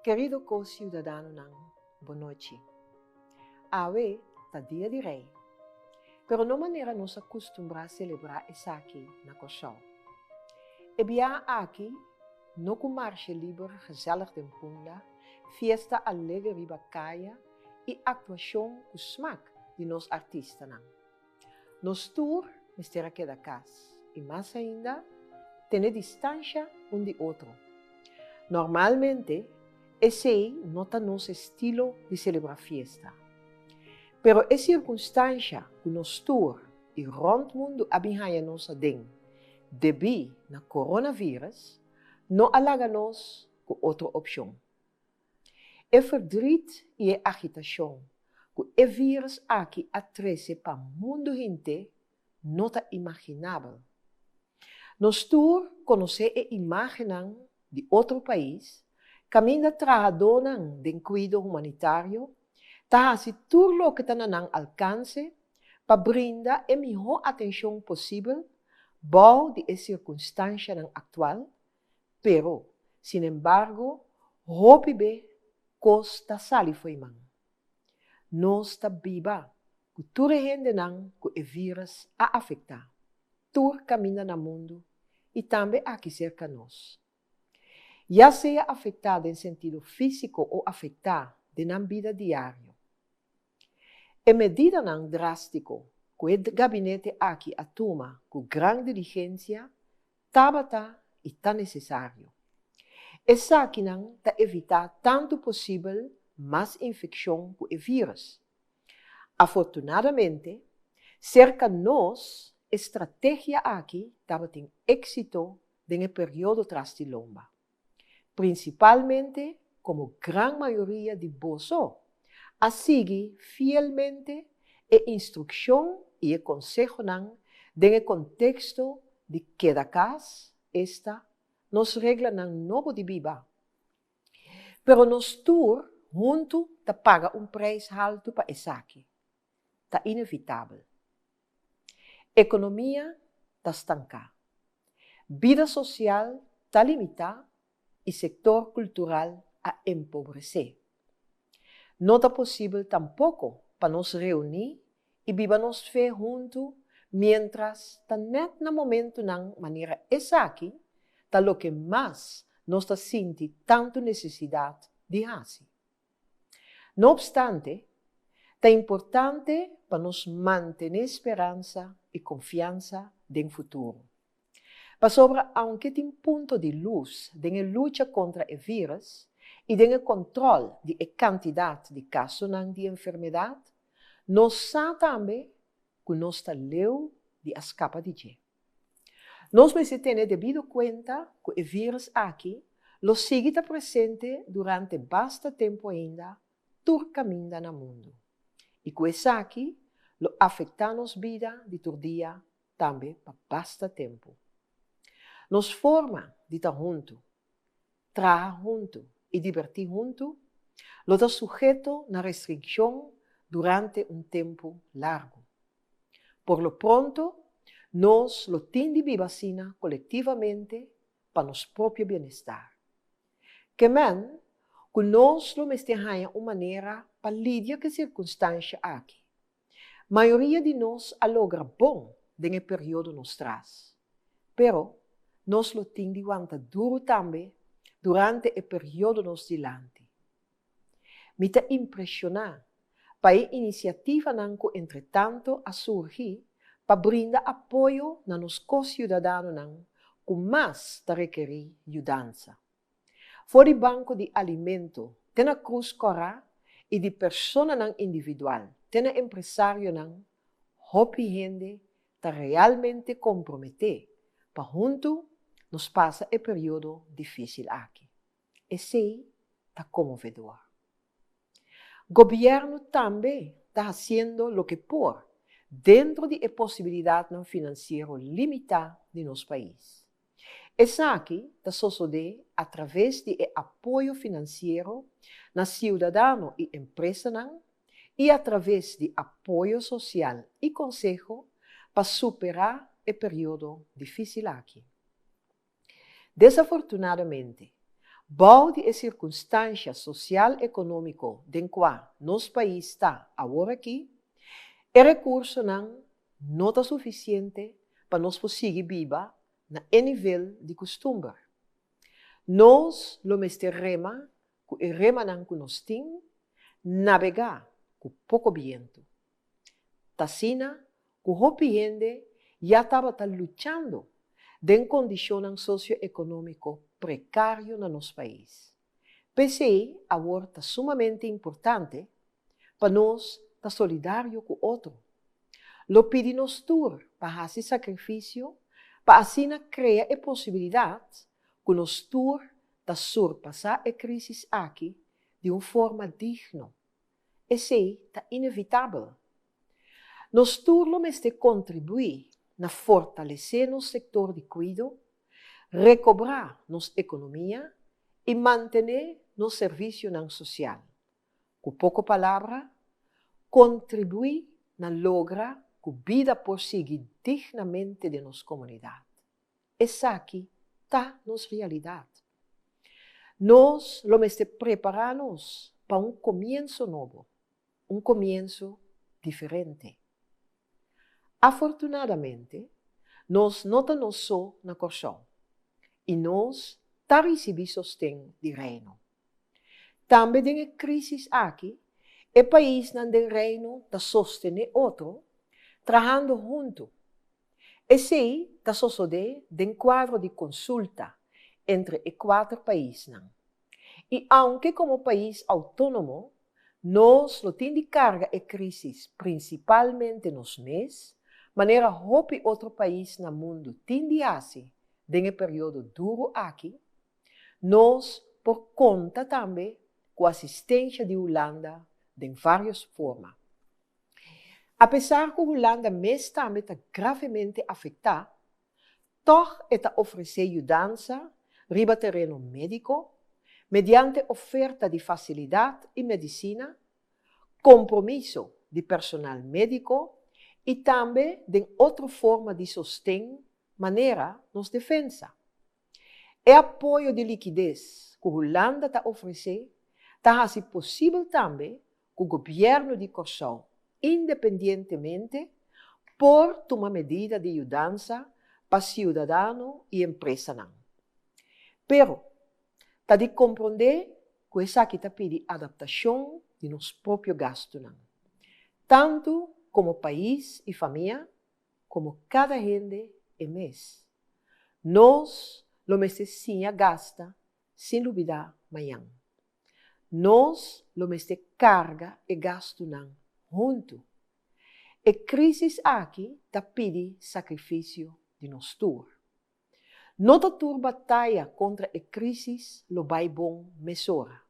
Querido co-ciudadano ng boa noite. Awe, tá dia de rei. Pero não maneira nos acostumbrar a celebrar essa aqui na Cochão. E bia aqui, no com marcha livre, gezellig de punda, fiesta alegre riba caia e atuação com smaak de nos artistas. Nos tour, mistera que da casa. E mais ainda, ter distância um de outro. Normalmente, esse não está nosso estilo de celebrar fiesta. Pero é circunstância que nos tour e rond mundo abinhaya nossa den, debi na coronavírus, não alaga nos com outra opção. É verdriet e é agitação que é vírus aqui atrese para o mundo gente não está imaginável. Nos tour conhecer e imaginar de outro país, caminha trajadona de cuidado humanitário, tá se tudo que está no alcance para brindar a melhor atenção possível, bom de circunstância atual, pero, sin embargo, roupa bem costa sali foi man. Nós está viva, que tudo gente não que o vírus a afetar, tudo caminha no mundo e também aqui cerca nós. Já seja afetado em sentido físico ou afetado na vida diária. A medida não drástico que o gabinete aqui atoma com grande diligência, está e está necessário. Essa aqui não está evitar tanto possível mais infecção com o vírus. Afortunadamente, cerca nós, estratégia aqui estava tem êxito no período tras de lomba. Principalmente, como gran maioria de bolso, a seguir fielmente a instrução e o consejo no contexto de cada casa esta nos regla novo de viva. Pero nos tour, junto, te paga preço alto para essa aqui. Está inevitável. Economia está estancada. Vida social está limitada. E sector cultural a empobrecer. Não é possível tampouco para nos reunir e vivermos fé junto, mientras está net no momento na maneira essa aqui, está o que mais nós está sentindo tanto necessidade de fazer. Não obstante, é importante para nos manter esperança e confiança no futuro. Para sobre aunque tem ponto de luz na luta contra o vírus e no controle da quantidade de casos de enfermidade, nós sabemos também que nós estamos leu de escapa de jeito. Nós precisamos ter devido conta que o vírus aqui lo sigue presente durante bastante tempo ainda, todo caminho no mundo. E que isso aqui lo afeta nossa vida de todo dia também por bastante tempo. Nos forma de estar junto, trabalhar junto e divertir junto, lo está sujeto na restrição durante tempo largo. Por lo pronto, nós lo temos de vivacina coletivamente para nosso próprio bem-estar. Que men, que nós lo mestejamos uma maneira para lidar com circunstâncias aqui. A maioria de nós alogra bom no período nos traz. Pero, nós lo temos de aguentar duro também durante o período nos dilante. Me está impressionado para a iniciativa que, entretanto, a surgir para brindar apoio a nos co-ciudadanos que mais requerir ajuda. Fora o banco de alimento, tem a Cruz Corá e de pessoa individual, tem a empresário hope gente está realmente comprometer para junto nos passa o período difícil aqui. Esse está comovedor. O governo também está fazendo o que pode, dentro da possibilidade financeira limitada de nosso país. Essa aqui está sucedendo através do apoio financeiro na cidadão e empresa e através de apoio social e conselho para superar o período difícil aqui. Desafortunadamente, Bom de circunstância social-econômico em qual nosso país está agora aqui, o recurso não está suficiente para nós conseguir viver na nível de costume. Nós, lo meste rema, que o rema que nós temos, navegar com pouco vento. Tassina, que o gente já estava lutando em condições socioeconômico precário no nosso país. PCI agora está sumamente importante para nós estar solidário com o outro. Lo pedimos tur para esse sacrifício, para assim criar a possibilidade que nós tur de surpassar a crise aqui de uma forma digna. Esse é inevitável. Nós tur lo meste contribuir na fortalecer nosso setor de cuidado, recobrar nossa economia e manter nosso serviço social. Com pouca palavra, contribuir na logra que a vida prosseguir dignamente de nossa comunidade. Essa aqui está nossa realidade. Nós vamos preparar-nos para um começo novo, um começo diferente. Afortunadamente, nós não estamos só na corção e nós recebemos sustento de reino. Também tem a crise aqui, o país não tem reino de sostener outro, trabalhando junto. Esse está sucedendo em quadro de consulta entre os 4 países. E aunque como país autônomo, nós não temos de carga a crise principalmente nos meses, maneira que outro país no mundo tem de fazer em um período duro aqui, nós, por conta também, com a assistência de Holanda, de várias formas. Apesar que a Holanda mesmo também está gravemente afetada, toch está oferecendo ajuda riba terreno médico, mediante oferta de facilidade e medicina, compromisso de personal médico e também de outra forma de sustento, maneira nos defensa. E apoio de liquidez que a Holanda está oferecendo, está assim possível também que o governo de Corsão, independentemente, por tomar medida de ajuda para cidadão e empresa. Pero, está de compreender que essa aqui está pedindo adaptação de nosso próprio gasto. Tanto como país e família, como cada gente e mês. Nós, lo sim gasta, sem duvidar, amanhã. Nós, lo carga e gasto junto. E crise aqui está pedindo sacrifício de nós todos. Nota tur batalha contra a crise lo vai bom mesura.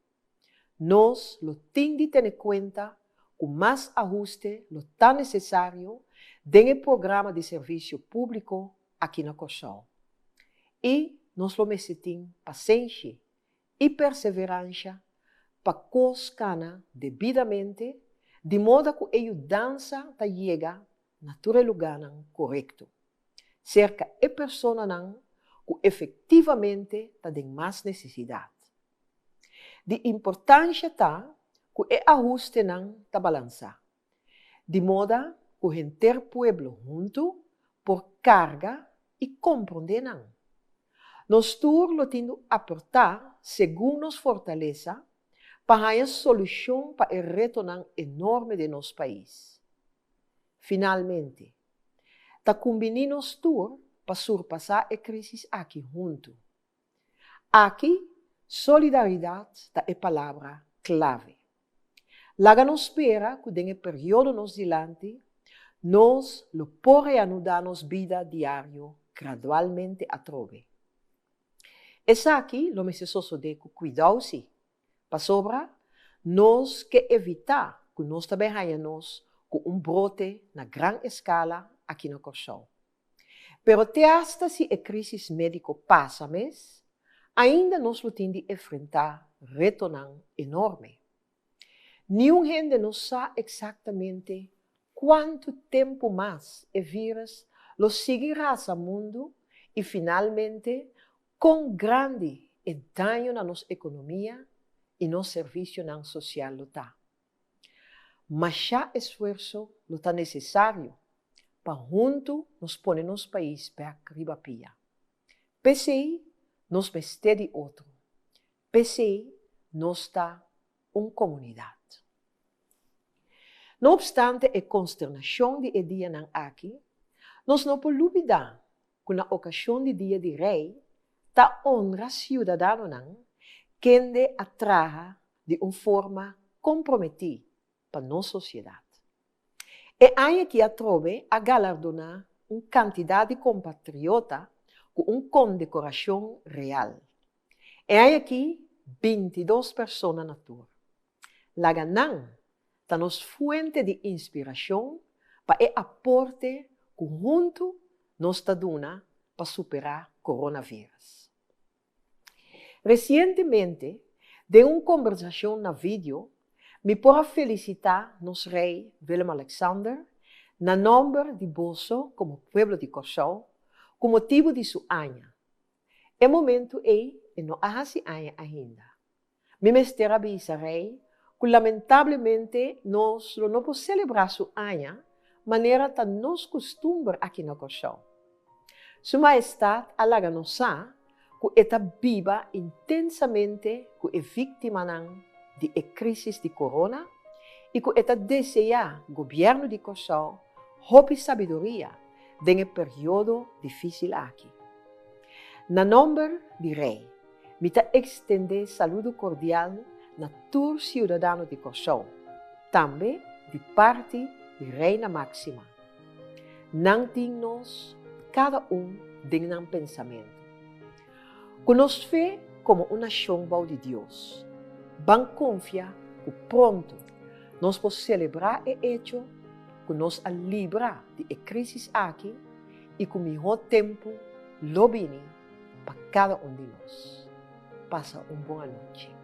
Nós lo tem de ter em conta que mais ajuste lo está necessário dentro do programa de serviço público aqui na Corsão. E nós lo tem paciência e perseverança para coscana devidamente, de modo que a ajudança chega na lugar correto. Cerca a pessoa que efetivamente tem mais necessidade. De importância está que o ajuste está balançar, de modo que o gente pueblo junto por carga e compreender. Nós todos lo temos apertar segundo nos fortaleza para a solução para o reto enorme de nosso país. Finalmente, está combinando nós todos para surpassar a crise aqui junto. Aqui, solidariedade é a palavra clave. Laga nos espera que nesse período nos dilante, nós lo podemos ajudar nos vida diária gradualmente a trove. Essa aqui, lo me se sucede com cuidado-se. Para sobra, nós que evitar que nós também tenhamos com brote na grande escala aqui na Corsão. Pero até hasta se a crise médica passa mês, ainda nós temos de enfrentar retorno enorme. Nenhum gente não sabe exatamente quanto tempo mais o vírus lo seguirá ao mundo e finalmente quão grande e daño na nossa economia e no serviço não social lutar. Mas já esforço lutar necessário para junto nos pôr nos país para ribapia. PCI nos meste de outro. PCI nos está comunidade. No obstante a consternação de dia não aqui, nós não podemos olvidar que na ocasião do dia de rei, ta honra cidadão não, quem de atraja de uma forma comprometida para nossa sociedade. E aí que a trove a galardonar uma quantidade de compatriotas com uma condecoração real. E aí aqui 22 pessoas na tour. La ganang está nos fuente de inspiração para o aporte que junto nos está dando para superar o coronavírus. Recentemente, de uma conversação na vídeo, me por felicitar nos rei Willem Alexander na nome de Boso como pueblo de Corsão com motivo de sua anha. É momento e não há se anha ainda. Me mestera avisa rei que lamentavelmente nós não podemos celebrar sua anha maneira que nos costumbre aqui na Corsão. Sua Majestade alaga nos que está viva intensamente que é vítima de crise de corona e que está deseja governo de Corsão hope sabedoria nesse período difícil aqui. Na nome do rei, me está extender saludo cordial na todos os cidadãos de Corsão, também de parte da Reina Máxima. Não temos cada de um pensamento. Que nos vê como uma nação de Deus. Van confiar que pronto nós podemos celebrar o hecho que nos livra de crise aqui e que o melhor tempo lo vini para cada de nós. Passa uma boa noite.